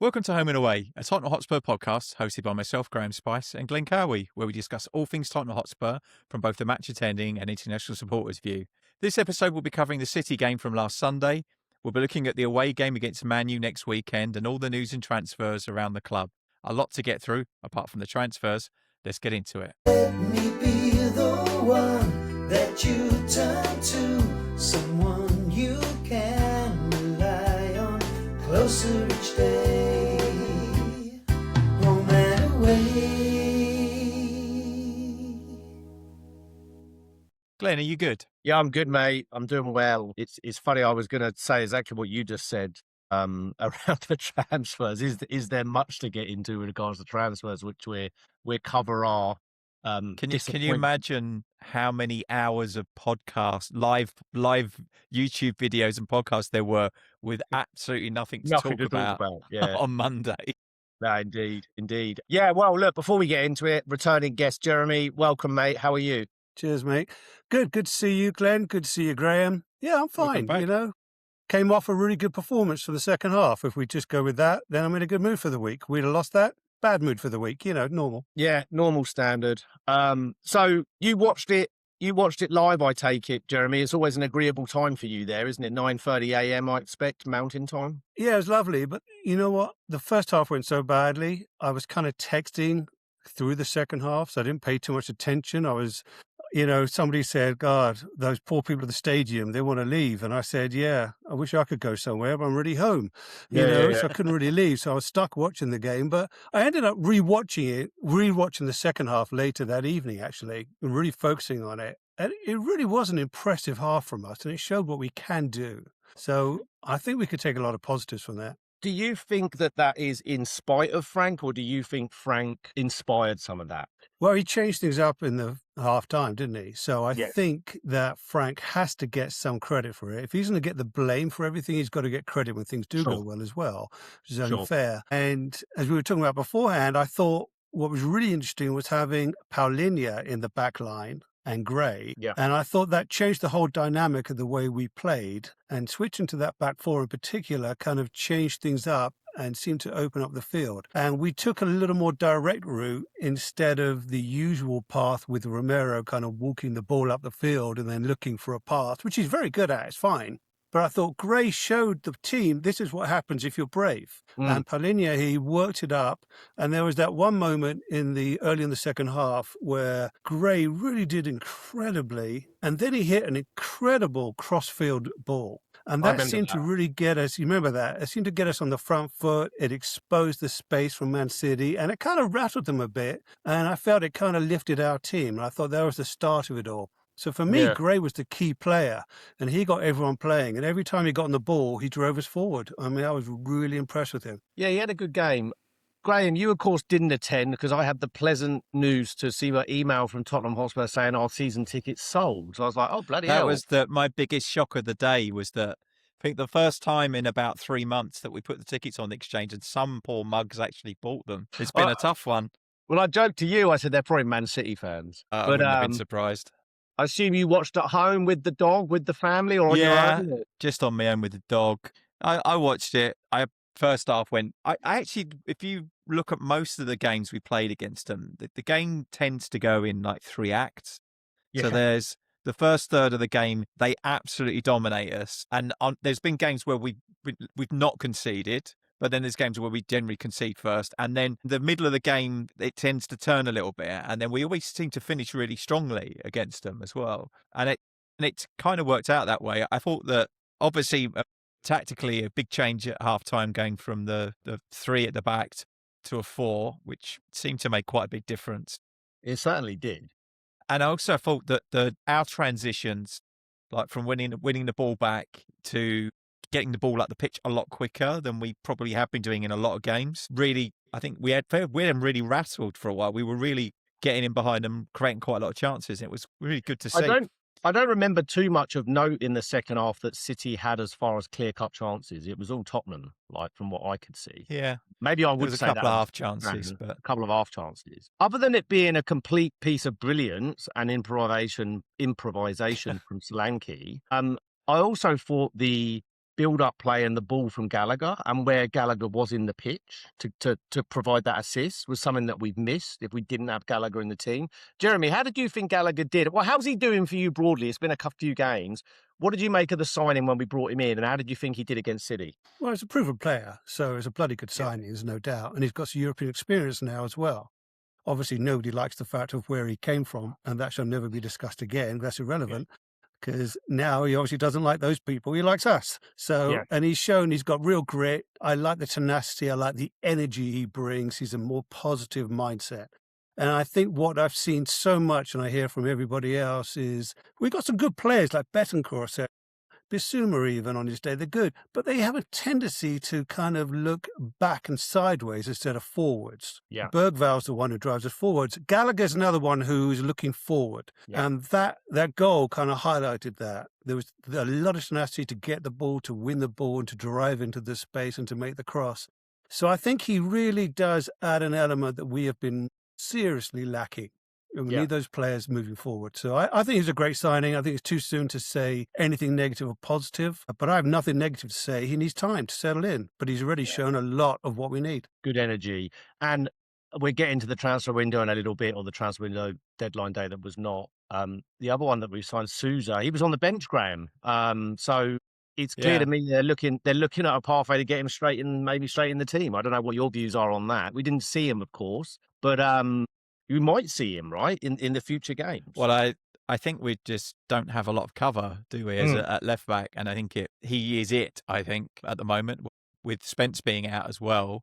Welcome to Home and Away, a Tottenham Hotspur podcast hosted by myself, Graham Spice, and Glen Cowie, where we discuss all things Tottenham Hotspur from both the match attending and international supporters' view. This episode will be covering the City game from last Sunday. We'll be looking at the away game against Man U next weekend and all the news and transfers around the club. A lot to get through, apart from the transfers. Let's get into it. Let me be the one that you turn to, someone you can rely on, closer each day, home and away. Glenn, are you good? Yeah, I'm good, mate. I'm doing well. It's funny. I was going to say exactly what you just said around the transfers. Is there much to get into in regards to transfers, which we cover our Can you imagine how many hours of podcast, live YouTube videos and podcasts there were with absolutely nothing to talk about yeah. on Monday? No, indeed. Yeah, well, look, before we get into it, returning guest Jeremy, welcome, mate. How are you? Cheers, mate. Good to see you, Glenn. Good to see you, Graham. Yeah, I'm fine. Welcome back. Came off a really good performance for the second half. If we just go with that, then I'm in a good mood for the week. We'd have lost that. Bad mood for the week, normal. Yeah, normal standard. So you watched it live, I take it, Jeremy. It's always an agreeable time for you there, isn't it? 9:30 a.m, I expect, Mountain Time. Yeah, it was lovely. But you know what? The first half went so badly. I was kind of texting through the second half, so I didn't pay too much attention. I was, somebody said, God, those poor people at the stadium, they want to leave. And I said, yeah, I wish I could go somewhere, but I'm already home, so I couldn't really leave. So I was stuck watching the game, but I ended up rewatching the second half later that evening, actually, and really focusing on it. And it really was an impressive half from us, and it showed what we can do. So I think we could take a lot of positives from that. Do you think that is in spite of Frank, or do you think Frank inspired some of that? Well, he changed things up in the half time, didn't he? So I think that Frank has to get some credit for it. If he's going to get the blame for everything, he's got to get credit when things do go well as well, which is only fair. And as we were talking about beforehand, I thought what was really interesting was having Paulinho in the back line and Gray. Yeah. And I thought that changed the whole dynamic of the way we played. And switching to that back four in particular kind of changed things up and seemed to open up the field. And we took a little more direct route instead of the usual path with Romero kind of walking the ball up the field and then looking for a path, which he's very good at. It's fine. But I thought Gray showed the team, this is what happens if you're brave. And Paulinho, he worked it up. And there was that one moment early in the second half where Gray really did incredibly. And then he hit an incredible cross-field ball. And that seemed to really get us, you remember that? It seemed to get us on the front foot. It exposed the space from Man City. And it kind of rattled them a bit. And I felt it kind of lifted our team. And I thought that was the start of it all. So for me, Gray was the key player, and he got everyone playing. And every time he got on the ball, he drove us forward. I mean, I was really impressed with him. Yeah, he had a good game. Graham, you, of course, didn't attend because I had the pleasant news to see my email from Tottenham Hotspur saying our season tickets sold. So I was like, oh, bloody hell. That was my biggest shock of the day was that I think the first time in about 3 months that we put the tickets on the exchange and some poor mugs actually bought them. It's been a tough one. Well, I joked to you. I said they're probably Man City fans. I wouldn't have been surprised. I assume you watched at home with the dog, with the family, or on your own? Just on my own with the dog. I watched it. First half went. I actually, if you look at most of the games we played against them, the game tends to go in like 3 acts. Yeah. So there's the first third of the game, they absolutely dominate us, and there's been games where we've not conceded. But then there's games where we generally concede first. And then the middle of the game, it tends to turn a little bit. And then we always seem to finish really strongly against them as well. And it kind of worked out that way. I thought that obviously tactically a big change at halftime going from the 3 at the back to a 4, which seemed to make quite a big difference. It certainly did. And I also thought that our transitions, like from winning the ball back to getting the ball up the pitch a lot quicker than we probably have been doing in a lot of games. Really, I think we had them really rattled for a while. We were really getting in behind them, creating quite a lot of chances. It was really good to see. I don't remember too much of note in the second half that City had as far as clear-cut chances. It was all Tottenham, like from what I could see. Yeah. Maybe I would say that. A couple of half chances. A couple of half chances. Other than it being a complete piece of brilliance and improvisation from Solanke, I also thought the build-up play and the ball from Gallagher and where Gallagher was in the pitch to provide that assist was something that we've missed if we didn't have Gallagher in the team. Jeremy, how did you think Gallagher did? Well, how's he doing for you broadly? It's been a few games. What did you make of the signing when we brought him in, and how did you think he did against City? Well, he's a proven player, so it's a bloody good signing, there's no doubt. And he's got some European experience now as well. Obviously, nobody likes the fact of where he came from, and that shall never be discussed again. That's irrelevant, because now he obviously doesn't like those people. He likes us. So, and he's shown he's got real grit. I like the tenacity. I like the energy he brings. He's a more positive mindset. And I think what I've seen so much, and I hear from everybody else, is we've got some good players like Betancourt, Bissouma even on his day, they're good, but they have a tendency to kind of look back and sideways instead of forwards. Yeah. Bergval's the one who drives us forwards. Gallagher's another one who's looking forward. Yeah. And that goal kind of highlighted that. There was a lot of tenacity to get the ball, to win the ball, and to drive into the space and to make the cross. So I think he really does add an element that we have been seriously lacking. And we need those players moving forward. So I think it's a great signing. I think it's too soon to say anything negative or positive, but I have nothing negative to say. He needs time to settle in, but he's already shown a lot of what we need. Good energy. And we're getting to the transfer window in a little bit, or the transfer window deadline day that was not. The other one that we signed, Sousa, he was on the bench, Graeme. So it's clear to me they're looking at a pathway to get him straight in the team. I don't know what your views are on that. We didn't see him, of course, but you might see him, right, in the future games. Well, I think we just don't have a lot of cover, do we, at left back? And I think he is it, I think, at the moment, with Spence being out as well.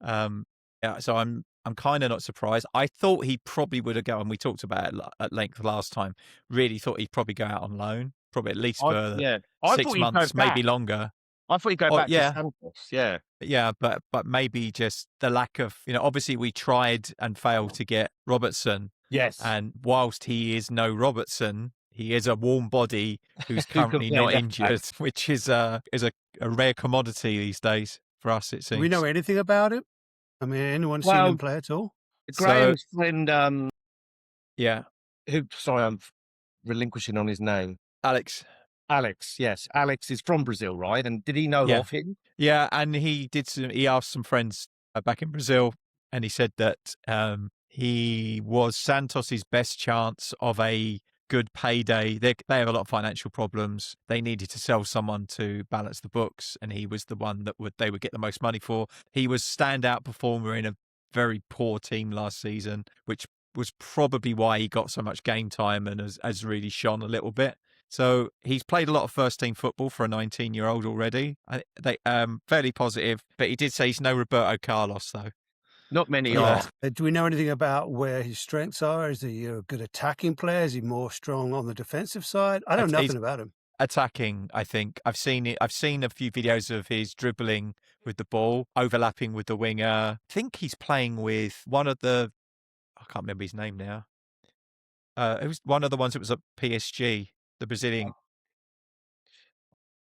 So I'm kind of not surprised. I thought he probably would have gone, and we talked about it at length last time, really thought he'd probably go out on loan, probably at least for 6 months, maybe longer. I thought he'd go back to Santos, Yeah, but maybe just the lack of, obviously we tried and failed to get Robertson. Yes. And whilst he is no Robertson, he is a warm body who's currently not injured, which is a rare commodity these days for us, it seems. Do we know anything about him? I mean, anyone seen him play at all? Graham's friend, sorry, I'm relinquishing on his name. Alex, yes. Alex is from Brazil, right? And did he know of him? Yeah, and he asked some friends back in Brazil, and he said that he was Santos's best chance of a good payday. They have a lot of financial problems. They needed to sell someone to balance the books, and he was the one that they would get the most money for. He was standout performer in a very poor team last season, which was probably why he got so much game time and has really shone a little bit. So he's played a lot of first-team football for a 19-year-old already. Fairly positive, but he did say he's no Roberto Carlos, though. Not many are. Do we know anything about where his strengths are? Is he a good attacking player? Is he more strong on the defensive side? I know nothing about him. Attacking, I think. I've seen it. I've seen a few videos of his dribbling with the ball, overlapping with the winger. I think he's playing with one of the... I can't remember his name now. It was one of the ones that was at PSG. The Brazilian.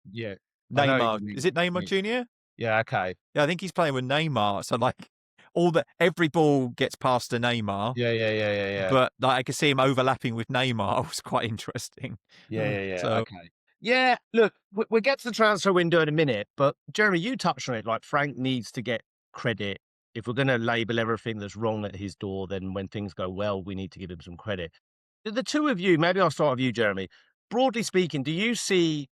Yeah. Neymar. Is it Neymar Jr.? Yeah, okay. Yeah, I think he's playing with Neymar. So every ball gets past to Neymar. Yeah. But I could see him overlapping with Neymar. It was quite interesting. Yeah. So, okay. Yeah, look, we'll get to the transfer window in a minute, but Jeremy, you touched on it. Like, Frank needs to get credit. If we're going to label everything that's wrong at his door, then when things go well, we need to give him some credit. The two of you, maybe I'll start with you, Jeremy. Broadly speaking, do you see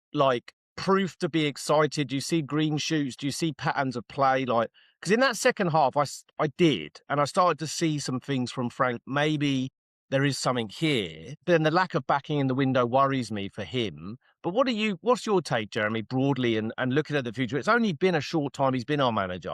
proof to be excited? Do you see green shoots? Do you see patterns of play? Because in that second half, I did, and I started to see some things from Frank. Maybe there is something here, but then the lack of backing in the window worries me for him. But what's your take, Jeremy, broadly, and looking at the future? It's only been a short time he's been our manager.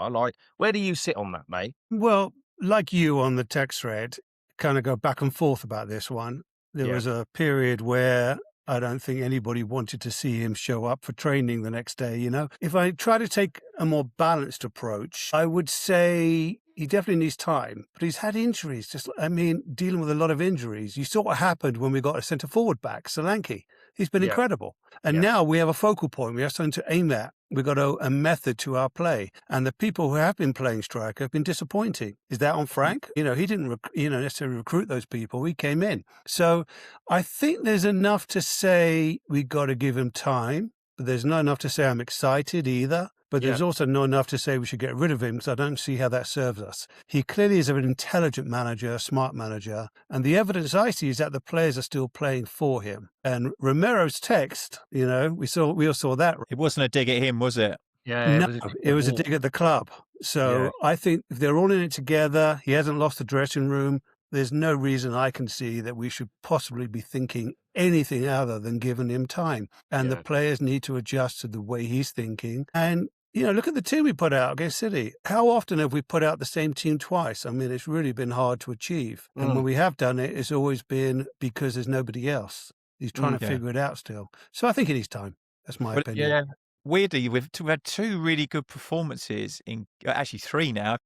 Where do you sit on that, mate? Well, like you on the text thread, kind of go back and forth about this one. There was a period where I don't think anybody wanted to see him show up for training the next day, If I try to take a more balanced approach, I would say he definitely needs time, but he's had injuries. Dealing with a lot of injuries. You saw what happened when we got a centre-forward back, Solanke. He's been incredible. And now we have a focal point. We have something to aim at. We've got a method to our play. And the people who have been playing striker have been disappointing. Is that on Frank? He didn't necessarily recruit those people. He came in. So I think there's enough to say we got to give him time. but there's not enough to say I'm excited either. But there's also not enough to say we should get rid of him, because I don't see how that serves us. He clearly is an intelligent manager, a smart manager, and the evidence I see is that the players are still playing for him. And Romero's text, we all saw that. It wasn't a dig at him, was it? Yeah, No, it was a dig at the club. So I think if they're all in it together, he hasn't lost the dressing room. There's no reason I can see that we should possibly be thinking anything other than giving him time. And the players need to adjust to the way he's thinking. And look at the team we put out against City. How often have we put out the same team twice? I mean, it's really been hard to achieve. And when we have done it, it's always been because there's nobody else. He's trying to figure it out still. So I think it is time. That's my opinion. Yeah. Weirdly, we've had two really good performances actually three now.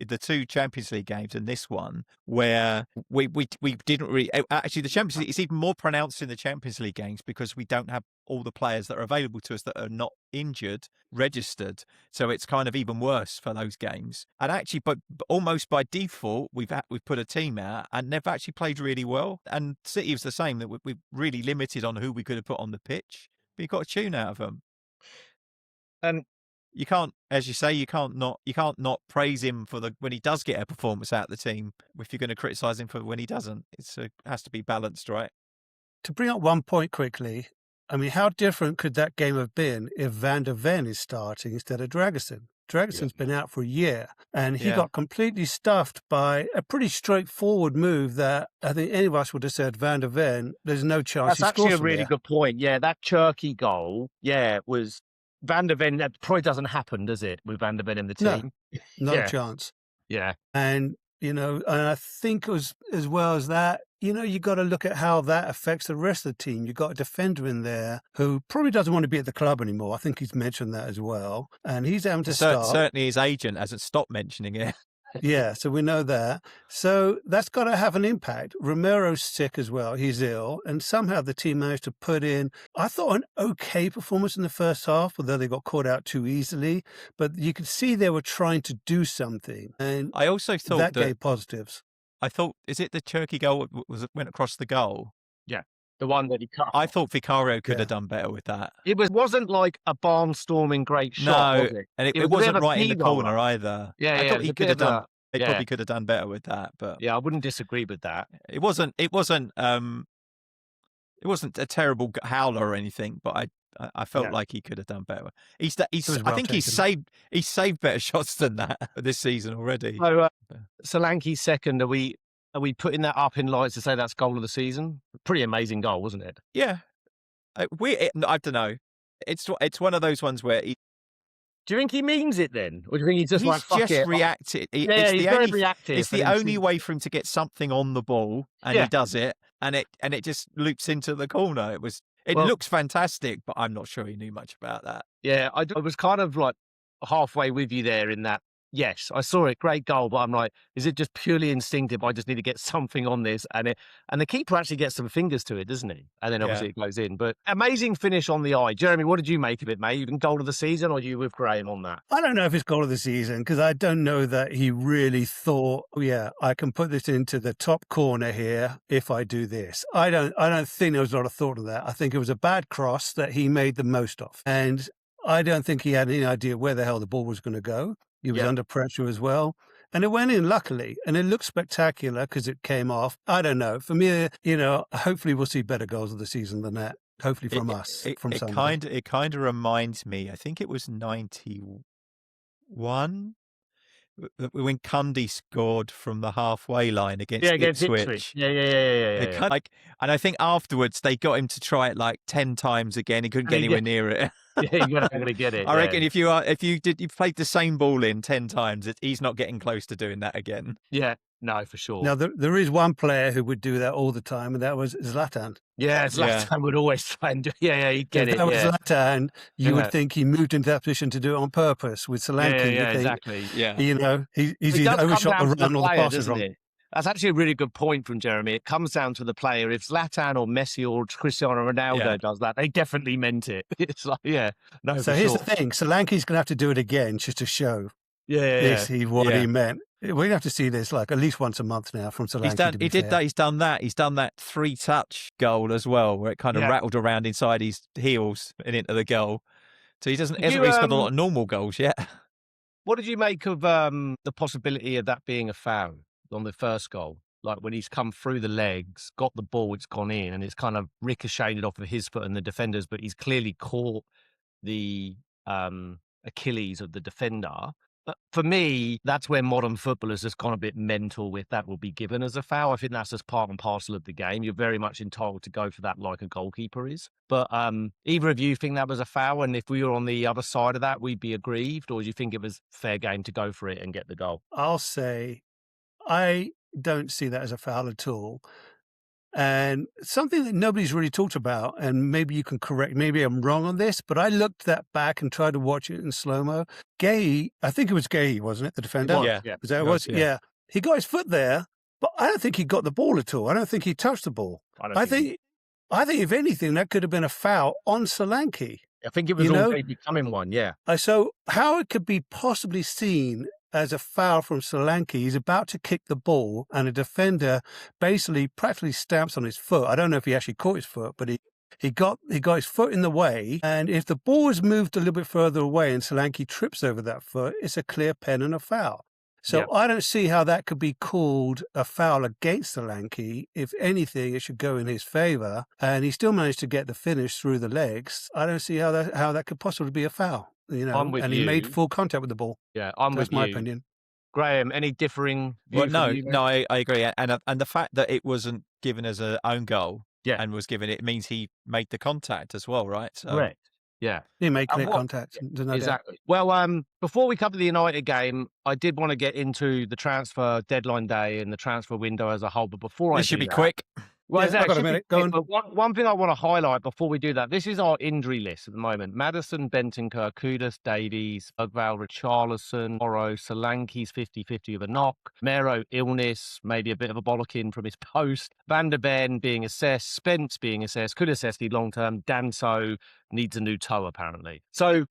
The two Champions League games and this one, where we didn't really actually the Champions League. It's even more pronounced in the Champions League games because we don't have all the players that are available to us that are not injured registered. So it's kind of even worse for those games. And actually, but almost by default, we've put a team out and they've actually played really well. And City was the same, that we're really limited on who we could have put on the pitch. But you got a tune out of them. And you can't, as you say, you can't not praise him for when he does get a performance out of the team. If you're going to criticise him for when he doesn't, it has to be balanced, right? To bring up one point quickly, I mean, how different could that game have been if Van der Ven is starting instead of Dragusin? Dragusin's been out for a year, and he got completely stuffed by a pretty straightforward move that I think any of us would have said, Van der Ven, there's no chance he scores. That's actually a really good point. Yeah, that Cherky goal, was Van der Ven. That probably doesn't happen, does it, with Van der Ven in the team? No, not a chance. Yeah. And, and I think as well as that, you got to look at how that affects the rest of the team. You've got a defender in there who probably doesn't want to be at the club anymore. I think he's mentioned that as well. And he's having to start. Certainly his agent hasn't stopped mentioning it. Yeah, so we know that. So that's got to have an impact. Romero's sick as well. He's ill. And somehow the team managed to put in, I thought, an okay performance in the first half, although they got caught out too easily. But you could see they were trying to do something. And I also thought that gave positives. I thought, is it the Cherky goal went across the goal? Yeah, the one that he cut. I thought Vicario could have done better with that. It wasn't like a barnstorming great shot, was it? And it wasn't right in the corner either. Yeah, I thought he could have done. They probably could have done better with that, but I wouldn't disagree with that. It wasn't a terrible howler or anything, but I felt like he could have done better. I think he's saved better shots than that this season already. So Solanke's second, are we putting that up in lights to say that's goal of the season? Pretty amazing goal, wasn't it? Yeah, I don't know. It's one of those ones where. Do you think he means it then? Or do you think he's just reacted? He's very reactive. It's the only way for him to get something on the ball, and he does it, and it just loops into the corner. It looks fantastic, but I'm not sure he knew much about that. Yeah, I was kind of like halfway with you there in that. Yes, I saw it, great goal, but I'm like, is it just purely instinctive? I just need to get something on this, and the keeper actually gets some fingers to it, doesn't he? And then obviously it goes in. But amazing finish on the eye. Jeremy, what did you make of it, mate? Even goal of the season, or are you with Graeme on that? I don't know if it's goal of the season, because I don't know that he really thought, I can put this into the top corner here if I do this. I don't think there was a lot of thought of that. I think it was a bad cross that he made the most of, and I don't think he had any idea where the hell the ball was going to go. He was under pressure as well. And it went in, luckily. And it looked spectacular because it came off. I don't know. For me, hopefully we'll see better goals of the season than that. Hopefully from us. It kind of reminds me, I think it was 91, when Cundy scored from the halfway line against Ipswich. Yeah. And I think afterwards they got him to try it like 10 times again. He couldn't get anywhere near it. You're not going to get it. I reckon if you played the same ball in 10 times, he's not getting close to doing that again. Yeah, no, for sure. Now there is one player who would do that all the time, and that was Zlatan. Yeah, Zlatan would always try and do. He'd get it. If that was Zlatan, you would think he moved into that position to do it on purpose. With Solanke, exactly. Yeah, he's overshot the run, all the passes wrong. That's actually a really good point from Jeremy. It comes down to the player. If Zlatan or Messi or Cristiano Ronaldo does that, they definitely meant it. It's like, So here's the thing. Solanke's going to have to do it again just to show what he meant. We have to see this like at least once a month now from Solanke. To be fair. He's done that. He's done that 3-touch goal as well, where it kind of rattled around inside his heels and into the goal. So he hasn't really scored a lot of normal goals yet. What did you make of the possibility of that being a foul on the first goal? Like when he's come through the legs, got the ball, it's gone in, and it's kind of ricocheted off of his foot and the defenders, but he's clearly caught the Achilles of the defender. But for me, that's where modern football has just gone a bit mental with that will be given as a foul. I think that's just part and parcel of the game. You're very much entitled to go for that like a goalkeeper is. But either of you think that was a foul? And if we were on the other side of that, we'd be aggrieved? Or do you think it was fair game to go for it and get the goal? I'll say I don't see that as a foul at all. And something that nobody's really talked about, and maybe you can correct, maybe I'm wrong on this, but I looked that back and tried to watch it in slow-mo. Gay, I think it was Gay, wasn't it? The defender? Yeah. Was that it was? Yeah. He got his foot there, but I don't think he got the ball at all. I don't think he touched the ball. I think if anything, that could have been a foul on Solanke. I think it was already becoming one, yeah. So how it could be possibly seen as a foul from Solanke, he's about to kick the ball and a defender basically practically stamps on his foot. I don't know if he actually caught his foot, but he got his foot in the way. And if the ball is moved a little bit further away and Solanke trips over that foot, it's a clear pen and a foul. So I don't see how that could be called a foul against Solanke. If anything, it should go in his favour. And he still managed to get the finish through the legs. I don't see how that could possibly be a foul. He made full contact with the ball. Yeah, that's my opinion. Graeme, any differing views? Well, no, I agree. And the fact that it wasn't given as an own goal and was given, it means he made the contact as well, right? So, correct. Yeah. He made clear contact. Exactly. Well, before we cover the United game, I did want to get into the transfer deadline day and the transfer window as a whole. But before this should be quick. Well, I've got a minute. Go on. But one thing I want to highlight before we do that, this is our injury list at the moment. Maddison, Bentancur, Kudus, Davies, Ugval, Richarlison, Morrow, Solanke's 50-50 of a knock, Mero, illness, maybe a bit of a bollocking from his post, Van der Ven being assessed, Spence being assessed, Kulusevski long-term, Danso needs a new toe apparently. So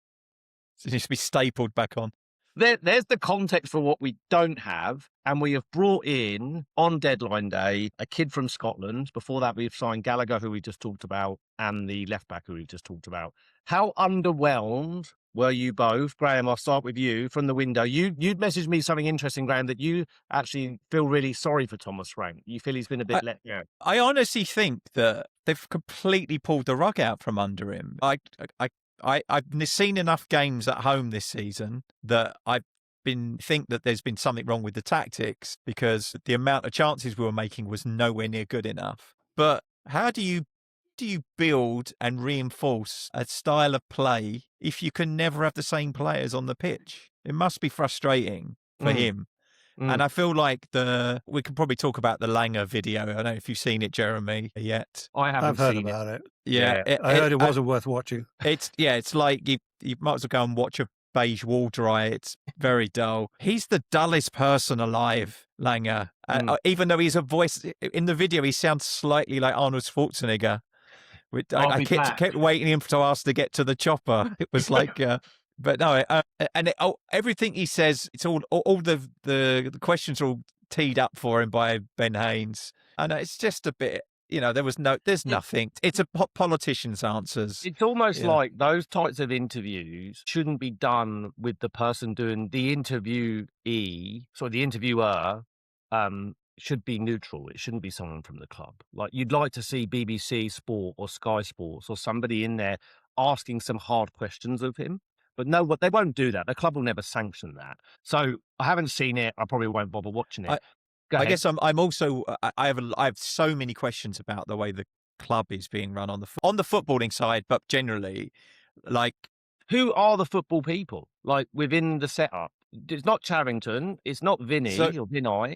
it needs to be stapled back on. There's the context for what we don't have, and we have brought in, on deadline day, a kid from Scotland. Before that, we've signed Gallagher, who we just talked about, and the left-back, who we've just talked about. How underwhelmed were you both? Graeme, I'll start with you from the window. You'd messaged me something interesting, Graeme, that you actually feel really sorry for Thomas Frank. You feel he's been a bit let down. I honestly think that they've completely pulled the rug out from under him. I've seen enough games at home this season that think that there's been something wrong with the tactics because the amount of chances we were making was nowhere near good enough. But how do you build and reinforce a style of play if you can never have the same players on the pitch? It must be frustrating for him. And I feel like we could probably talk about the Langer video. I don't know if you've seen it, Jeremy, yet. I've heard about it. Yeah. I heard it wasn't worth watching. It's like you might as well go and watch a beige wall dry. It's very dull. He's the dullest person alive, Langer. Even though he's a voice in the video, he sounds slightly like Arnold Schwarzenegger. I kept waiting him to ask to get to the chopper. It was like... But no, everything he says, it's all the questions are all teed up for him by Ben Haynes, and it's just a bit, there's nothing. It's a politician's answers. It's almost like those types of interviews shouldn't be done with the person doing the interviewee. So the interviewer should be neutral. It shouldn't be someone from the club. Like you'd like to see BBC Sport or Sky Sports or somebody in there asking some hard questions of him. But no, they won't do that. The club will never sanction that. So I haven't seen it. I probably won't bother watching it. I guess I'm also I have so many questions about the way the club is being run on the footballing side, but generally, like who are the football people like within the setup? It's not Charrington. It's not Vinny or Vinay.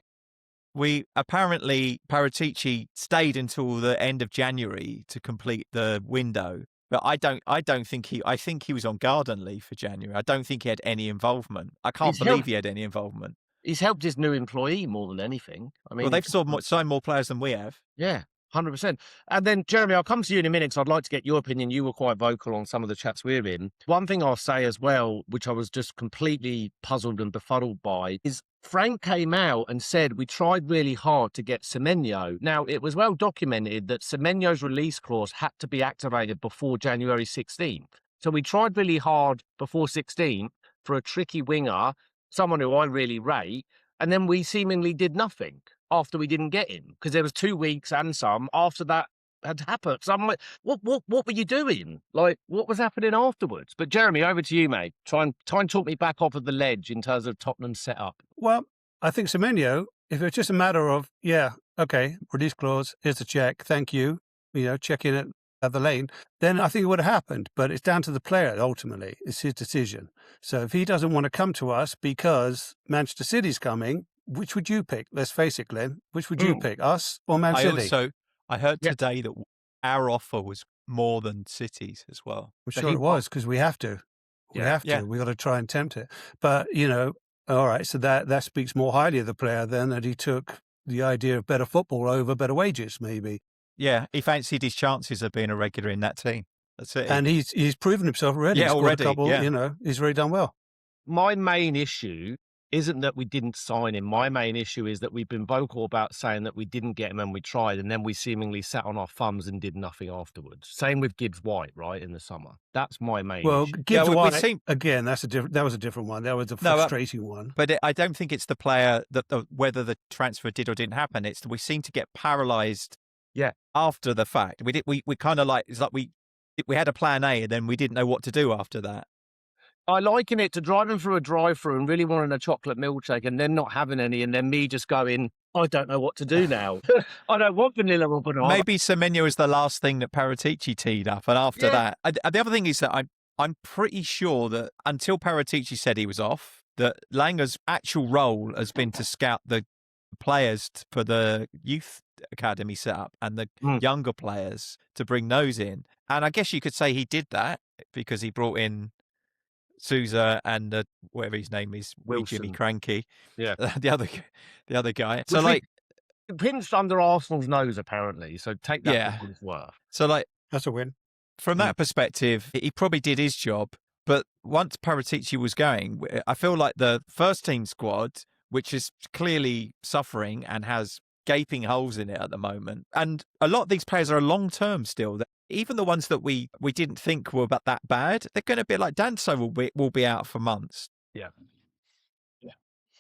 We apparently Paratici stayed until the end of January to complete the window. But I don't think I think he was on garden leave for January. I don't think he had any involvement. I can't believe he had any involvement. He's helped his new employee more than anything. I mean, well, they've signed more players than we have. Yeah. 100%. And then, Jeremy, I'll come to you in a minute because I'd like to get your opinion. You were quite vocal on some of the chats we're in. One thing I'll say as well, which I was just completely puzzled and befuddled by, is Frank came out and said we tried really hard to get Semenyo. Now, it was well documented that Semenyo's release clause had to be activated before January 16th. So we tried really hard before 16th for a tricky winger, someone who I really rate, and then we seemingly did nothing after we didn't get him, because there was 2 weeks and some after that had happened. So I'm like, what were you doing? Like, what was happening afterwards? But Jeremy, over to you, mate. Try and talk me back off of the ledge in terms of Tottenham's setup. Well, I think Semenyo, if it's just a matter of, yeah, okay, release clause, here's the check, thank you, check in at the lane, then I think it would have happened. But it's down to the player ultimately. It's his decision. So if he doesn't want to come to us because Manchester City's coming, which would you pick? Let's face it, Glenn. Which would you pick, us or Man City? I heard today that our offer was more than City's as well. I'm sure it was, because we have to. We have to. We got to try and tempt it. But, all right, so that speaks more highly of the player then, that he took the idea of better football over better wages, maybe. Yeah, he fancied his chances of being a regular in that team. That's it. And he's proven himself already. Yeah, he's already. A couple, he's really done well. My main issue isn't that we didn't sign him. My main issue is that we've been vocal about saying that we didn't get him and we tried, and then we seemingly sat on our thumbs and did nothing afterwards. Same with Gibbs White, right, in the summer. That's my main issue. Gibbs White, again, that was a different one. That was a frustrating one. But I don't think it's the player that whether the transfer did or didn't happen. It's we seem to get paralysed after the fact. We kind of it's like we had a plan A and then we didn't know what to do after that. I liken it to driving through a drive-through and really wanting a chocolate milkshake and then not having any, and then me just going, I don't know what to do now. I don't want vanilla or banana. Maybe Semenyo is the last thing that Paratici teed up, and after that, the other thing is that I'm pretty sure that until Paratici said he was off, that Langer's actual role has been to scout the players for the youth academy setup and the younger players to bring those in. And I guess you could say he did that because he brought in Sousa and whatever his name is, Jimmy Cranky, the other guy. So pinched under Arsenal's nose apparently. So take that for what it's worth. So that's a win. From that perspective, he probably did his job. But once Paratici was going, I feel like the first team squad, which is clearly suffering and has gaping holes in it at the moment, and a lot of these players are long term still. Even the ones that we didn't think were about that bad, they're going to be like Danso will be out for months. Yeah.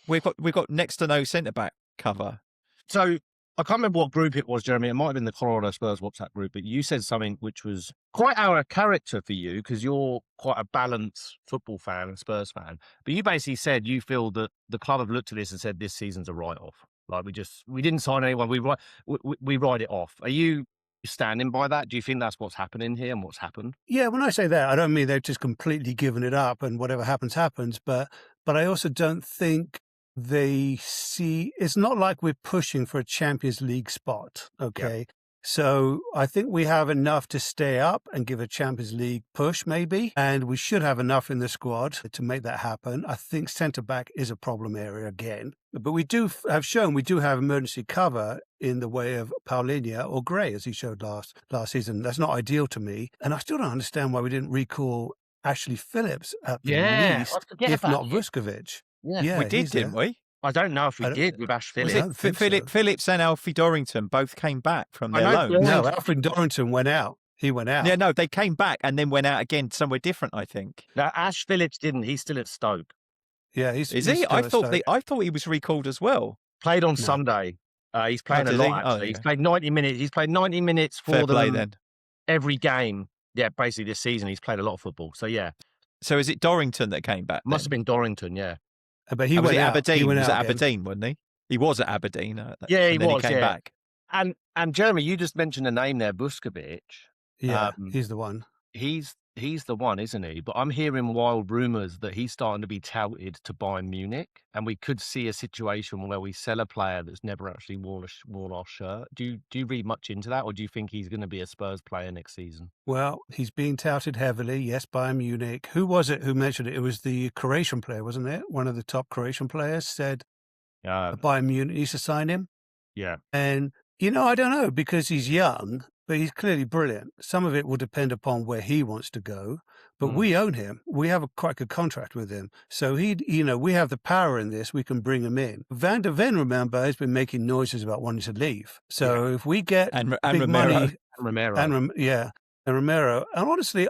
We've got next to no centre back cover. So I can't remember what group it was, Jeremy. It might have been the Colorado Spurs WhatsApp group, but you said something which was quite out of character for you because you're quite a balanced football fan and Spurs fan. But you basically said you feel that the club have looked at this and said this season's a write-off. Like we didn't sign anyone. We write it off. Are you standing by that? Do you think that's what's happening here and what's happened? Yeah, when I say that, I don't mean they've just completely given it up and whatever happens, happens. But I also don't think they see, it's not like we're pushing for a Champions League spot, okay? Yeah. So I think we have enough to stay up and give a Champions League push maybe, and we should have enough in the squad to make that happen. I think centre-back is a problem area again. But we do have shown we do have emergency cover in the way of Paulinho or Gray, as he showed last season. That's not ideal to me. And I still don't understand why we didn't recall Ashley Phillips at the least, if not Vuskovic. Yeah, we did, didn't we? I don't know if we did with Ash Phillips. Phillips and Alfie Dorrington both came back from their loan. No, Alfie Dorrington went out. He went out. Yeah, no, they came back and then went out again somewhere different, I think. No, Ash Phillips didn't. He's still at Stoke. Yeah, is he? I thought he was recalled as well. Played on Sunday. He's playing a lot, actually. He's played 90 minutes. He's played 90 minutes for them every game. Yeah, basically this season he's played a lot of football. So, yeah. So is it Dorrington that came back? Must have been Dorrington, yeah. But he went out. Aberdeen. He was at Aberdeen, wasn't he? He was at Aberdeen. Yeah, he was. He came back. And Jeremy, you just mentioned a name there, Vuskovic. Yeah, he's the one. He's the one, isn't he? But I'm hearing wild rumours that he's starting to be touted to Bayern Munich, and we could see a situation where we sell a player that's never actually worn our shirt. Do you read much into that, or do you think he's going to be a Spurs player next season? Well, he's being touted heavily. Yes, Bayern Munich. Who was it who mentioned it? It was the Croatian player, wasn't it? One of the top Croatian players said Bayern Munich needs to sign him. Yeah. And I don't know, because he's young, but he's clearly brilliant. Some of it will depend upon where he wants to go, but we own him. We have a quite good contract with him. So we have the power in this. We can bring him in. Van der Ven, remember, has been making noises about wanting to leave. So if we get And big Romero. money, Romero. and Romero, and honestly,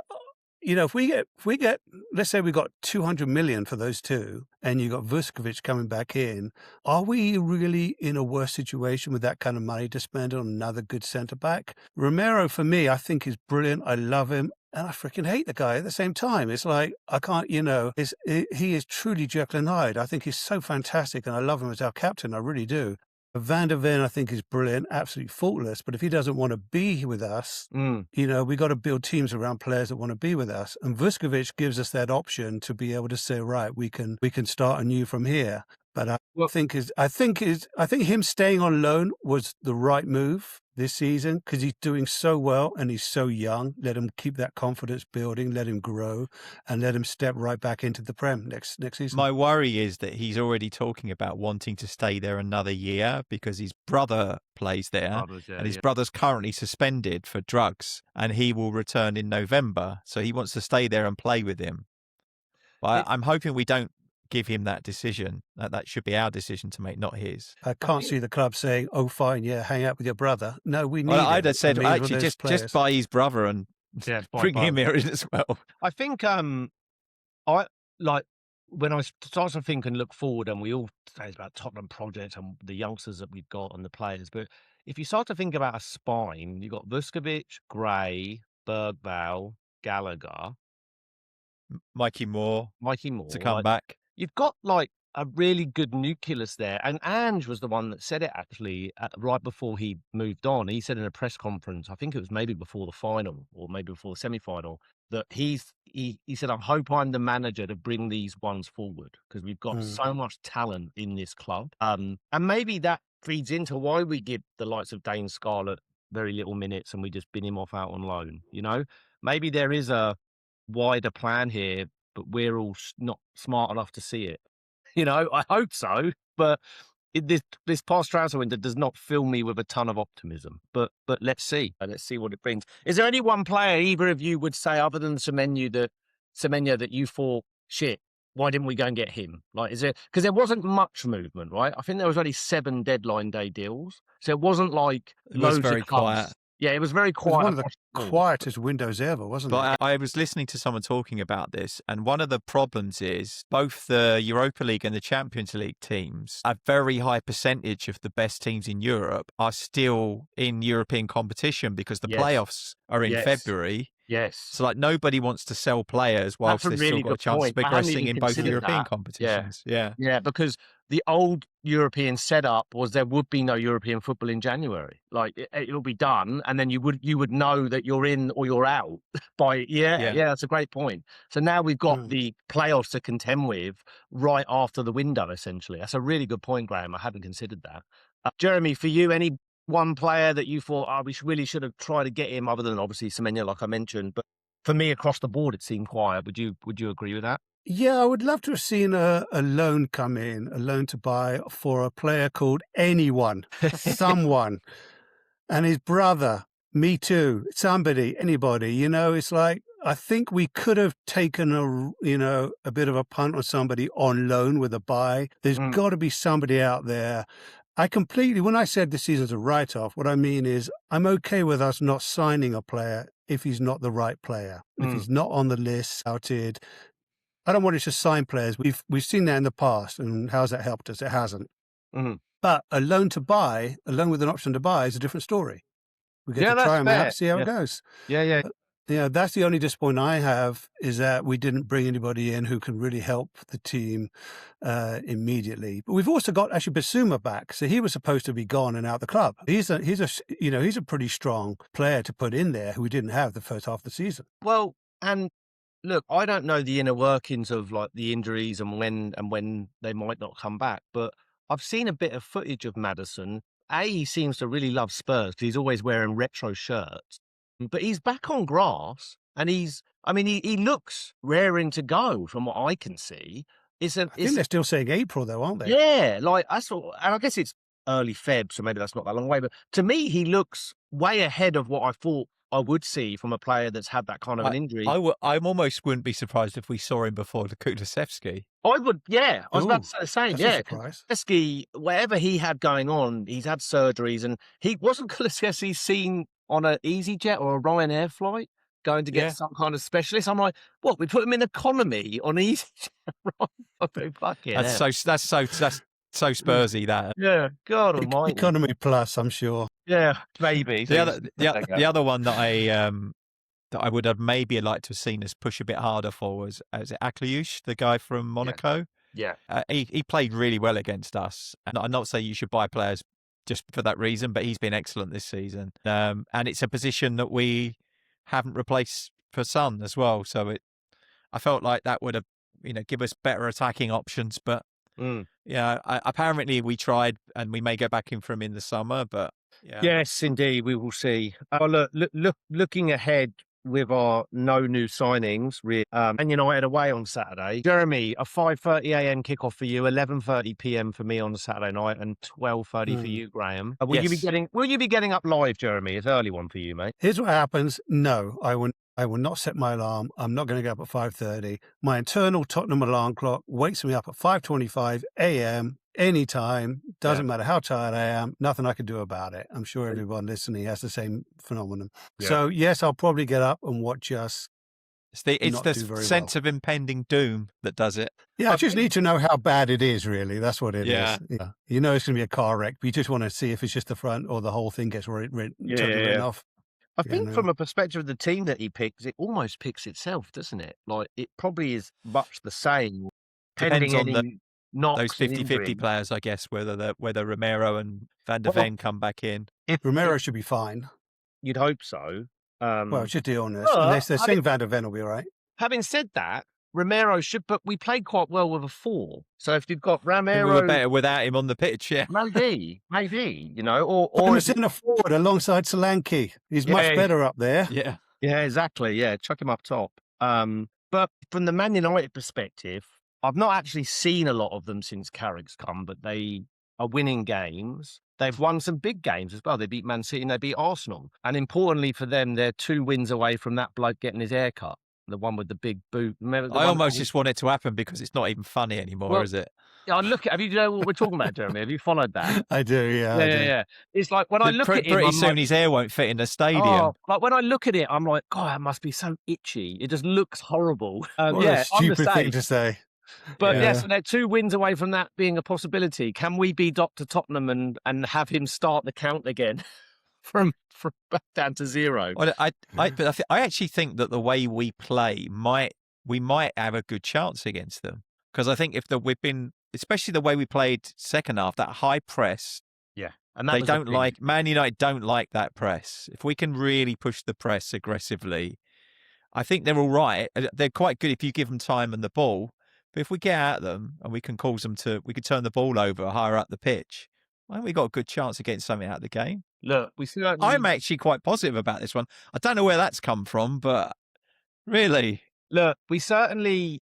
if we get, let's say we got 200 million for those two, and you got Vuskovic coming back in, are we really in a worse situation with that kind of money to spend on another good centre back? Romero, for me, I think is brilliant. I love him. And I freaking hate the guy at the same time. It's like, I can't, he is truly Jekyll and Hyde. I think he's so fantastic, and I love him as our captain. I really do. Van der Ven, I think, is brilliant, absolutely faultless. But if he doesn't want to be with us, we got to build teams around players that want to be with us. And Vuskovic gives us that option to be able to say, right, we can start anew from here. But I think him staying on loan was the right move this season, because he's doing so well and he's so young. Let him keep that confidence building, let him grow, and let him step right back into the Prem next season. My worry is that he's already talking about wanting to stay there another year because his brother plays there, and his brother's currently suspended for drugs, and he will return in November. So he wants to stay there and play with him. But I'm hoping we don't give him that decision. That should be our decision to make, not his. I can't see the club saying, "Oh, fine, yeah, hang out with your brother." No, we need. I'd have said, actually, just buy his brother and bring him here as well. I think I like when I start to think and look forward, and we all say about Tottenham project and the youngsters that we've got and the players, but if you start to think about a spine, you've got Vuskovic, Gray, Bergvall, Gallagher, Mikey Moore to come back. You've got like a really good nucleus there. And Ange was the one that said it actually right before he moved on. He said in a press conference, I think it was maybe before the final or maybe before the semi-final, that he said, I hope I'm the manager to bring these ones forward, because we've got so much talent in this club. And maybe that feeds into why we give the likes of Dane Scarlett very little minutes and we just bin him off out on loan. Maybe there is a wider plan here, but we're all not smart enough to see it. I hope so, but this past transfer window does not fill me with a ton of optimism. But let's see. Let's see what it brings. Is there any one player either of you would say, other than Semenya, that you thought, shit, why didn't we go and get him? Like, is there, because there wasn't much movement, right? I think there was only 7 deadline day deals, so it wasn't like it was very quiet. Yeah, it was very quiet. It was one of the quietest windows ever, wasn't it? But I was listening to someone talking about this, and one of the problems is both the Europa League and the Champions League teams, a very high percentage of the best teams in Europe are still in European competition because the playoffs are in February. Yes. So like nobody wants to sell players whilst they've still got a chance of progressing in both European competitions. Yeah, because the old European setup was there would be no European football in January. Like it'll be done, and then you would know that you're in or you're out by that's a great point. So now we've got the playoffs to contend with right after the window, essentially. That's a really good point, Graeme. I hadn't considered that. Jeremy, for you, any one player that you thought, we really should have tried to get him, other than obviously Semenya, like I mentioned? But for me, across the board, it seemed quiet. Would you agree with that? Yeah, I would love to have seen a loan come in, a loan to buy for a player called anyone, someone, and his brother, me too, somebody, anybody. It's like, I think we could have taken a bit of a punt on somebody on loan with a buy. There's got to be somebody out there. When I said this season's a write-off, what I mean is I'm okay with us not signing a player if he's not the right player. If he's not on the list, outed. I don't want us to sign players. We've seen that in the past, and how's that helped us? It hasn't. But a loan with an option to buy is a different story. We get to try them out, see how it goes. Yeah. That's the only disappointment I have, is that we didn't bring anybody in who can really help the team immediately. But we've also got actually Bissouma back, so he was supposed to be gone and out the club. He's a pretty strong player to put in there who we didn't have the first half of the season. Well, and look, I don't know the inner workings of like the injuries and when they might not come back, but I've seen a bit of footage of Maddison. He seems to really love Spurs because he's always wearing retro shirts. But he's back on grass, and he looks raring to go from what I can see. I think they're still saying April, though, aren't they? Yeah, like and I guess it's early Feb, so maybe that's not that long away. But to me, he looks way ahead of what I thought I would see from a player that's had that kind of an injury. I almost wouldn't be surprised if we saw him before Kulusevski. I would, yeah. I was about Ooh, to say the same, that's a yeah. surprise. Kulusevski, whatever he had going on, he's had surgeries, and he wasn't Kulusevski seen on an EasyJet or a Ryanair flight going to get Yeah. some kind of specialist. I'm like, what? We put him in economy on EasyJet, right? Fucking That's hell. so Spursy that. Yeah, God Almighty. Economy plus, I'm sure. Yeah, maybe. The other one that I would have maybe liked to have seen us push a bit harder for was it Akliouche, the guy from Monaco. Yeah. He played really well against us, and I'm not saying you should buy players just for that reason, but he's been excellent this season. And it's a position that we haven't replaced for Son as well. So I felt like that would have give us better attacking options. But apparently we tried, and we may go back in for him in the summer. But yeah. Yes, indeed, we will see. Looking ahead with our no new signings, Man United away on Saturday. Jeremy, a 5:30 a.m. kickoff for you, 11:30 p.m. for me on Saturday night, and 12:30 for you, Graham. Will you be getting up live, Jeremy? It's an early one for you, mate. Here's what happens. No, I will not set my alarm. I'm not going to get up at 5:30. My internal Tottenham alarm clock wakes me up at 5:25 a.m. anytime. Doesn't matter how tired I am. Nothing I can do about it. I'm sure everyone listening has the same phenomenon. Yeah. So yes, I'll probably get up and watch us. It's the sense of impending doom that does it. Yeah, I just need to know how bad it is, really. That's what it is. Yeah. You know it's going to be a car wreck, but you just want to see if it's just the front or the whole thing gets totally written off. I think from a perspective of the team that he picks, it almost picks itself, doesn't it? Like, it probably is much the same. Depends on those 50-50 players, I guess, whether Romero and Van der Ven come back in. If Romero should be fine. You'd hope so. Well, just be honest. Unless they're saying Van der Ven will be all right. Having said that, Romero should, but we played quite well with a 4. So if you've got Romero, we were better without him on the pitch. Yeah, maybe, or sitting a forward alongside Solanke. He's much better up there. Yeah, exactly. Yeah, chuck him up top. But from the Man United perspective, I've not actually seen a lot of them since Carrick's come, but they are winning games. They've won some big games as well. They beat Man City and they beat Arsenal. And importantly for them, they're 2 wins away from that bloke getting his hair cut. The one with the big boot. I almost just want it to happen because it's not even funny anymore, is it? Yeah, have you know what we're talking about, Jeremy? Have you followed that? I do, yeah. Yeah. It's like when I look at him, pretty soon his hair won't fit in the stadium. Oh, like when I look at it, I'm like, God, that must be so itchy. It just looks horrible. What a stupid thing to say. But yes, and they're 2 wins away from that being a possibility. Can we be Dr. Tottenham and have him start the count again from back down to 0? Well, I actually think that the way we play we might have a good chance against them, because I think we've been, especially the way we played second half, that high press. Yeah, and they don't like Man United. Don't like that press. If we can really push the press aggressively, I think they're all right. They're quite good if you give them time and the ball. But if we get at them and we can we could turn the ball over higher up the pitch, I think we got a good chance of getting something out of the game. Look, I'm actually quite positive about this one. I don't know where that's come from, but really. Look, we certainly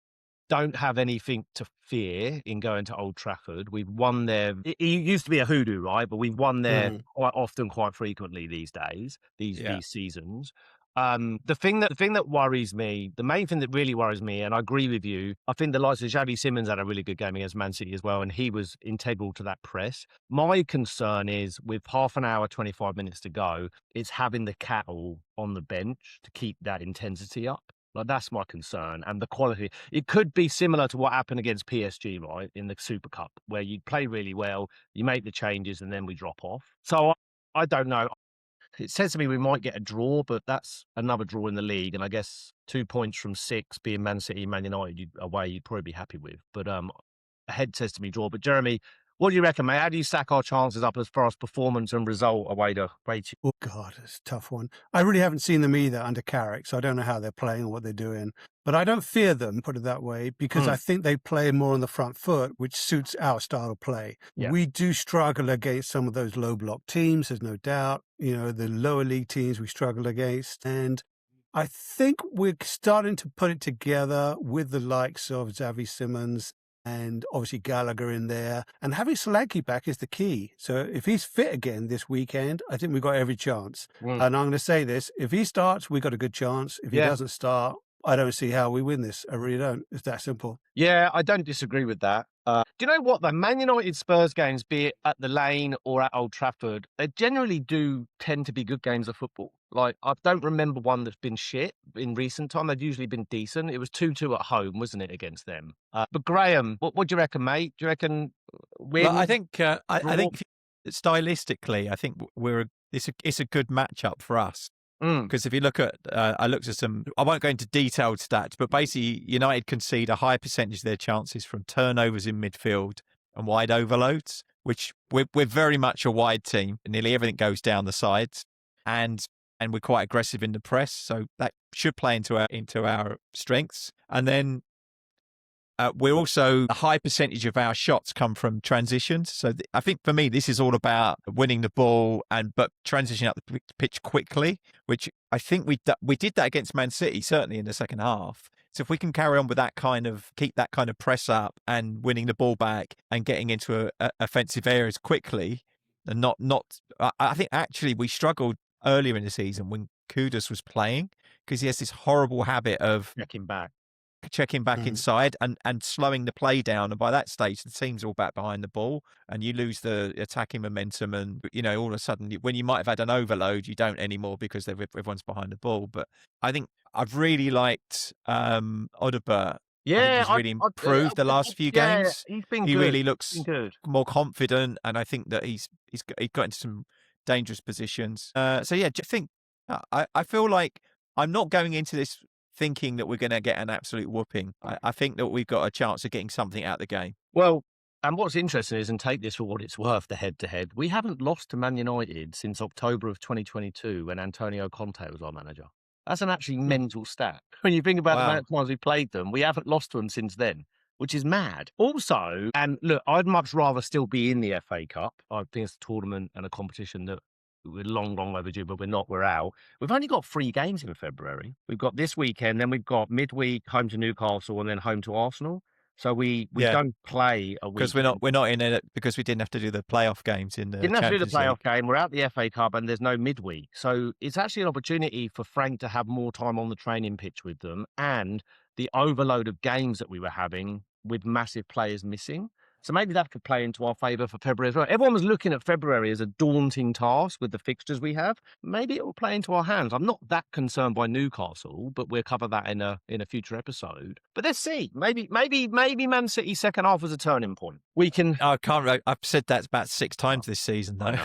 don't have anything to fear in going to Old Trafford. We've won there. It used to be a hoodoo, right? But we've won there quite often, quite frequently these days, these seasons. The thing that worries me, the main thing that really worries me, and I agree with you, I think the likes of Xavi Simons had a really good game against Man City as well, and he was integral to that press. My concern is with half an hour, 25 minutes to go, it's having the cattle on the bench to keep that intensity up. Like, that's my concern. And the quality, it could be similar to what happened against PSG, right, in the Super Cup, where you play really well, you make the changes, and then we drop off. So I don't know. It says to me we might get a draw, but that's another draw in the league. And I guess 2 points from 6 being Man City, Man United away, you'd probably be happy with. But ahead says to me draw. But Jeremy, what do you reckon, mate? How do you stack our chances up as far as performance and result away to rate? Oh, God, it's a tough one. I really haven't seen them either under Carrick, so I don't know how they're playing or what they're doing. But I don't fear them, put it that way, because I think they play more on the front foot, which suits our style of play. Yeah. We do struggle against some of those low block teams, there's no doubt. You know, the lower league teams we struggle against. And I think we're starting to put it together with the likes of Xavi Simons and obviously Gallagher in there. And having Solanke back is the key. So if he's fit again this weekend, I think we've got every chance. And I'm going to say this, if he starts, we've got a good chance. If he doesn't start, I don't see how we win this. I really don't. It's that simple. Yeah, I don't disagree with that. Do you know what? The Man United Spurs games, be it at the Lane or at Old Trafford, they generally do tend to be good games of football. Like, I don't remember one that's been shit in recent time. They've usually been decent. It was 2-2 at home, wasn't it, against them? But Graham, what do you reckon, mate? Do you reckon win? Well, I think stylistically, I think it's a good matchup for us. Because if you look at, I looked at some, I won't go into detailed stats, but basically United concede a high percentage of their chances from turnovers in midfield and wide overloads, which we're very much a wide team. Nearly everything goes down the sides, and we're quite aggressive in the press, so that should play into our strengths. And then we're also, a high percentage of our shots come from transitions. So I think for me, this is all about winning the ball but transitioning up the pitch quickly, which I think we did that against Man City, certainly in the second half. So if we can carry on with keep that kind of press up and winning the ball back and getting into offensive areas quickly, and I think actually we struggled earlier in the season when Kudus was playing, because he has this horrible habit of checking back inside and slowing the play down. And by that stage, the team's all back behind the ball and you lose the attacking momentum. And, all of a sudden, when you might have had an overload, you don't anymore because everyone's behind the ball. But I think I've really liked Odobert. Yeah, I think he's really improved the last few games. He's been he good. really looks more confident. And I think that he's got into some dangerous positions. I feel like I'm not going into this thinking that we're going to get an absolute whooping. I think that we've got a chance of getting something out of the game. Well, and what's interesting is, and take this for what it's worth, the head-to-head, we haven't lost to Man United since October of 2022 when Antonio Conte was our manager. That's an actually mental stat. When you think about the amount of times we played them, we haven't lost to them since then, which is mad. Also, and look, I'd much rather still be in the FA Cup. I think it's a tournament and a competition that we're long overdue, but we're not. We're out. We've only got 3 games in February. We've got this weekend, then we've got midweek home to Newcastle, and then home to Arsenal. So we don't play a week because we're not in it because we didn't have to do the playoff games in the didn't have to do the Champions playoff game. We're out the FA Cup, and there's no midweek. So it's actually an opportunity for Frank to have more time on the training pitch with them, and the overload of games that we were having with massive players missing. So maybe that could play into our favour for February as well. Everyone was looking at February as a daunting task with the fixtures we have. Maybe it will play into our hands. I'm not that concerned by Newcastle, but we'll cover that in a future episode. But let's see. Maybe Man City's second half was a turning point. We can. I can't. I've said that about 6 times this season, though.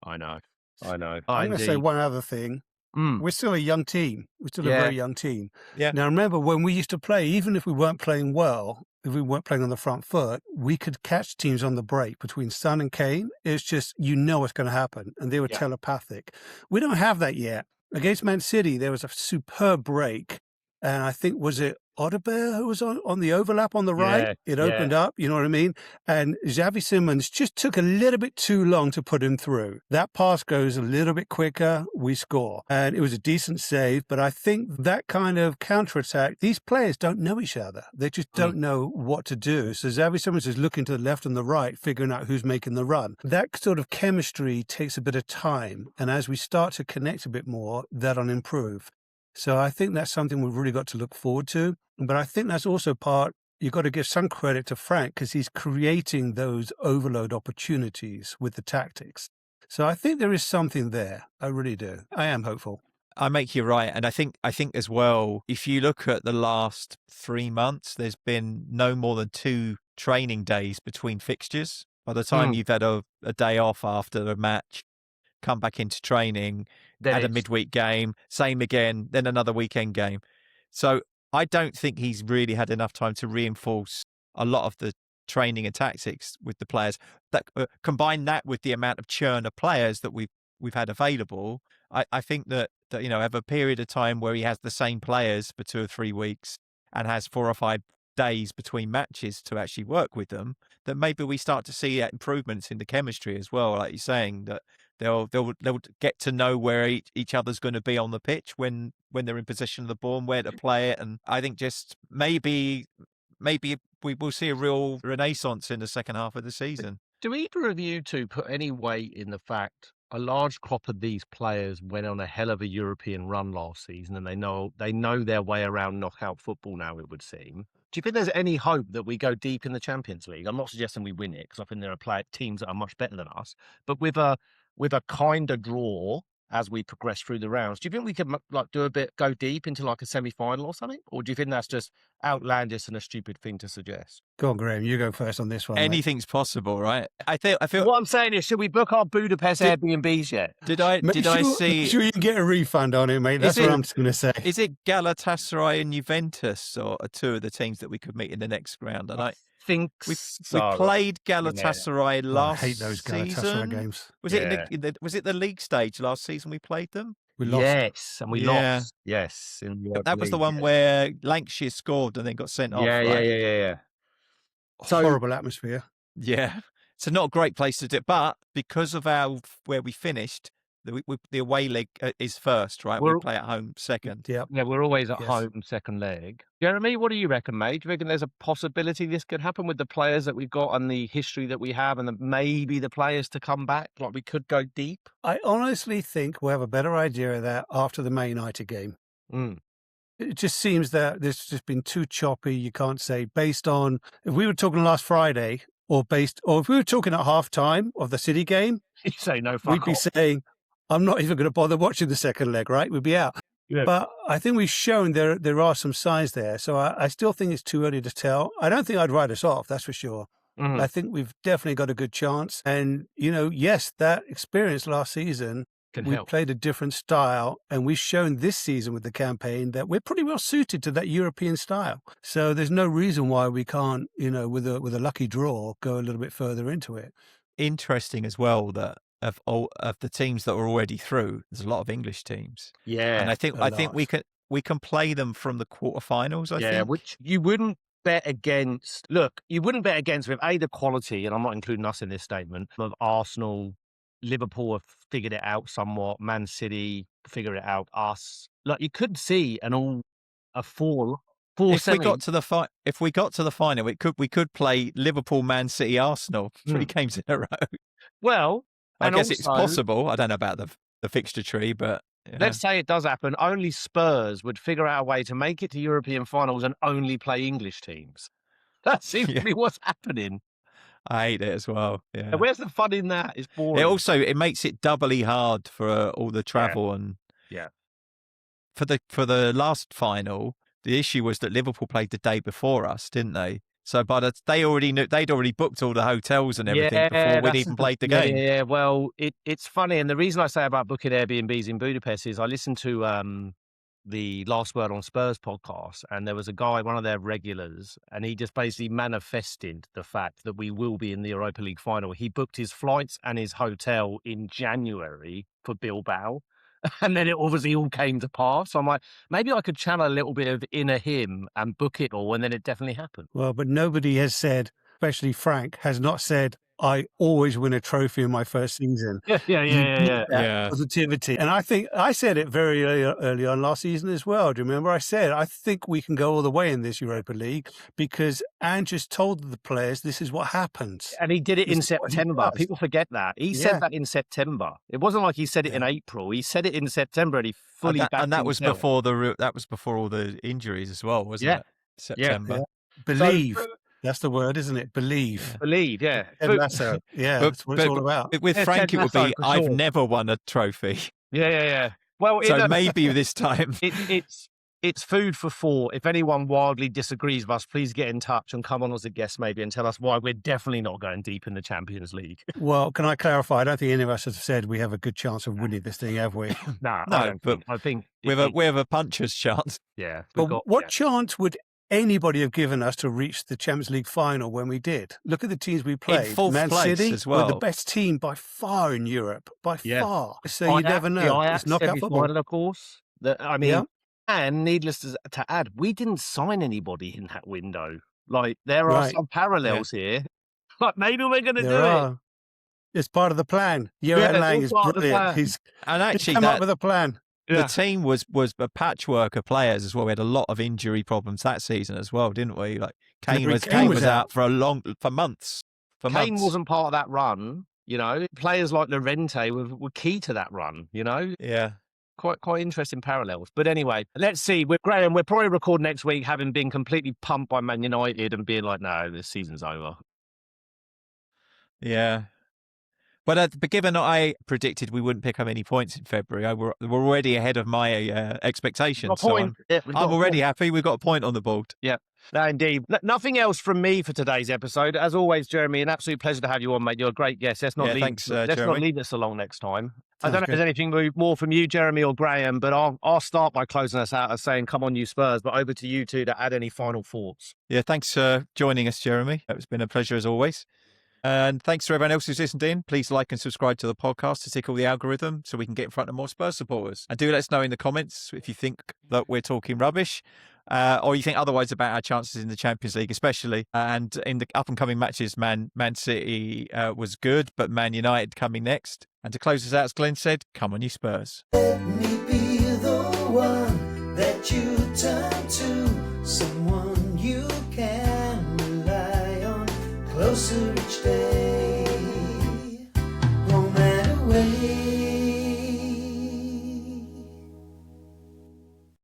I know. I'm going to say one other thing. We're still a young team. We're still a very young team. Yeah. Now, remember, when we used to play, even if we weren't playing well, if we weren't playing on the front foot, we could catch teams on the break between Son and Kane. It's just, what's going to happen. And they were telepathic. We don't have that yet. Against Man City, there was a superb break. And I think, was it Odobert who was on the overlap on the right? It opened up, you know what I mean? And Xavi Simons just took a little bit too long to put him through. That pass goes a little bit quicker, we score. And it was a decent save, but I think that kind of counterattack, these players don't know each other. They just don't know what to do. So Xavi Simons is looking to the left and the right, figuring out who's making the run. That sort of chemistry takes a bit of time. And as we start to connect a bit more, that'll improve. So I think that's something we've really got to look forward to. But I think that's also you've got to give some credit to Frank because he's creating those overload opportunities with the tactics. So I think there is something there. I really do. I am hopeful. I make you right. And I think as well, if you look at the last 3 months, there's been no more than 2 training days between fixtures. By the time you've had a day off after the match, come back into training, had a midweek game, same again, then another weekend game. So I don't think he's really had enough time to reinforce a lot of the training and tactics with the players. That combine that with the amount of churn of players that we've had available, I think that have a period of time where he has the same players for 2 or 3 weeks and has 4 or 5 days between matches to actually work with them, that maybe we start to see improvements in the chemistry as well. Like you're saying, that they'll get to know where each other's going to be on the pitch when they're in possession of the ball and where to play it. And I think just maybe we we will see a real renaissance in the second half of the season. Do either of you two put any weight in the fact a large crop of these players went on a hell of a European run last season, and they know their way around knockout football now, it would seem? Do you think there's any hope that we go deep in the Champions League? I'm not suggesting we win it, because I think there are teams that are much better than us. But with a kind of draw as we progress through the rounds, do you think we could go deep into like a semi-final or something? Or do you think that's just outlandish and a stupid thing to suggest? Go on, Graham. You go first on this one. Mate. Anything's possible, right? I feel. What I'm saying is, should we book our Budapest Airbnbs yet? Did I see? Make sure you can get a refund on it, mate. That's what I'm just going to say. Is it Galatasaray and Juventus, or are two of the teams that we could meet in the next round? And I think we played Galatasaray last I hate those Galatasaray season. Games. Was it was it the league stage last season we played them? We lost. Yes, and we lost. Yes, that was the one where Lancashire scored and then got sent off. Yeah. So, horrible atmosphere. Yeah, it's not a great place to do it, but because of where we finished, the away leg is first, right? We play at home second. Yeah, we're always at home second leg. Jeremy, what do you reckon, mate? Do you reckon there's a possibility this could happen with the players that we've got and the history that we have, and maybe the players to come back? Like, we could go deep? I honestly think we'll have a better idea of that after the Man United game. It just seems that there's just been too choppy. You can't say, based on, if we were talking last Friday, or if we were talking at half time of the City game, you say no, we'd be saying, I'm not even going to bother watching the second leg, right? We'd be out. Yeah. But I think we've shown there are some signs there. So I still think it's too early to tell. I don't think I'd write us off, that's for sure. Mm-hmm. I think we've definitely got a good chance. And, yes, that experience last season, we played a different style, and we've shown this season with the campaign that we're pretty well suited to that European style. So there's no reason why we can't, with a lucky draw, go a little bit further into it. Interesting as well that of the teams that are already through, there's a lot of English teams. Yeah, and I think we can play them from the quarterfinals. I think, which you wouldn't bet against. Look, you wouldn't bet against with the quality, and I'm not including us in this statement, of Arsenal. Liverpool have figured it out somewhat. Man City figured it out. Us, like, you could see a four. If we got to the final, we could play Liverpool, Man City, Arsenal 3 games in a row. Well, I guess it's possible. I don't know about the fixture tree, but let's say it does happen. Only Spurs would figure out a way to make it to European finals and only play English teams. That seems to be what's happening. I hate it as well. Yeah. Where's the fun in that? It's boring. It makes it doubly hard for all the travel and For the last final, the issue was that Liverpool played the day before us, didn't they? So they'd already booked all the hotels and everything before we'd even played the game. Yeah. Well, it's funny, and the reason I say about booking Airbnbs in Budapest is I listened to the Last Word on Spurs podcast, and there was a guy, one of their regulars, and he just basically manifested the fact that we will be in the Europa League final. He booked his flights and his hotel in January for Bilbao, and then it obviously all came to pass. So I'm like, maybe I could channel a little bit of inner him and book it all, and then it definitely happened. Well, but nobody has said, especially Frank, has not said, I always win a trophy in my first season. Yeah. Positivity. And I think I said it very early on last season as well. Do you remember? I said, I think we can go all the way in this Europa League because Ange just told the players this is what happens. And he did it in September. People forget that. He said that in September. It wasn't like he said it in April. He said it in September, and he fully backed and that was before all the injuries as well, wasn't it? September. Yeah. Believe. That's the word, isn't it? Believe. Believe, yeah. That's what it's all about. With Frank, it would be, I've never won a trophy. Yeah. Well, so maybe this time. It's food for thought. If anyone wildly disagrees with us, please get in touch and come on as a guest maybe and tell us why we're definitely not going deep in the Champions League. Well, can I clarify? I don't think any of us have said we have a good chance of winning this thing, have we? No, I think we have a puncher's chance. Yeah. But what chance would anybody have given us to reach the Champions League final when we did? Look at the teams we played. Man City as well. were the best team by far in Europe, by far. So you never know. It's knockout football, of course. And needless to add, we didn't sign anybody in that window. Like, there are some parallels here. Like, maybe we're going to do it. It's part of the plan. Johan Lang is brilliant. He's come up with a plan. the team was a patchwork of players as well. We had a lot of injury problems that season as well, didn't we? Like Kane was out for months. Kane wasn't part of that run. You know, players like Llorente were key to that run. You know, yeah. Quite interesting parallels. But anyway, let's see. With Graham, we're probably record next week, having been completely pumped by Man United and being like, no, this season's over. Yeah. But given I predicted we wouldn't pick up any points in February, we're already ahead of my expectations. So I'm already happy. We've got a point on the board. Yeah. No, indeed. Nothing else from me for today's episode. As always, Jeremy, an absolute pleasure to have you on, mate. You're a great guest. Let's not leave this along next time. I don't know if there's anything more from you, Jeremy or Graham, but I'll start by closing us out as saying, come on, you Spurs, but over to you two to add any final thoughts. Yeah, thanks for joining us, Jeremy. It's been a pleasure as always. And thanks to everyone else who's listened in. Please like and subscribe to the podcast to tickle the algorithm so we can get in front of more Spurs supporters. And do let us know in the comments if you think that we're talking rubbish or you think otherwise about our chances in the Champions League, especially. And in the up-and-coming matches, Man City was good, but Man United coming next. And to close us out, as Glenn said, come on, you Spurs. Let me be the one that you turn to.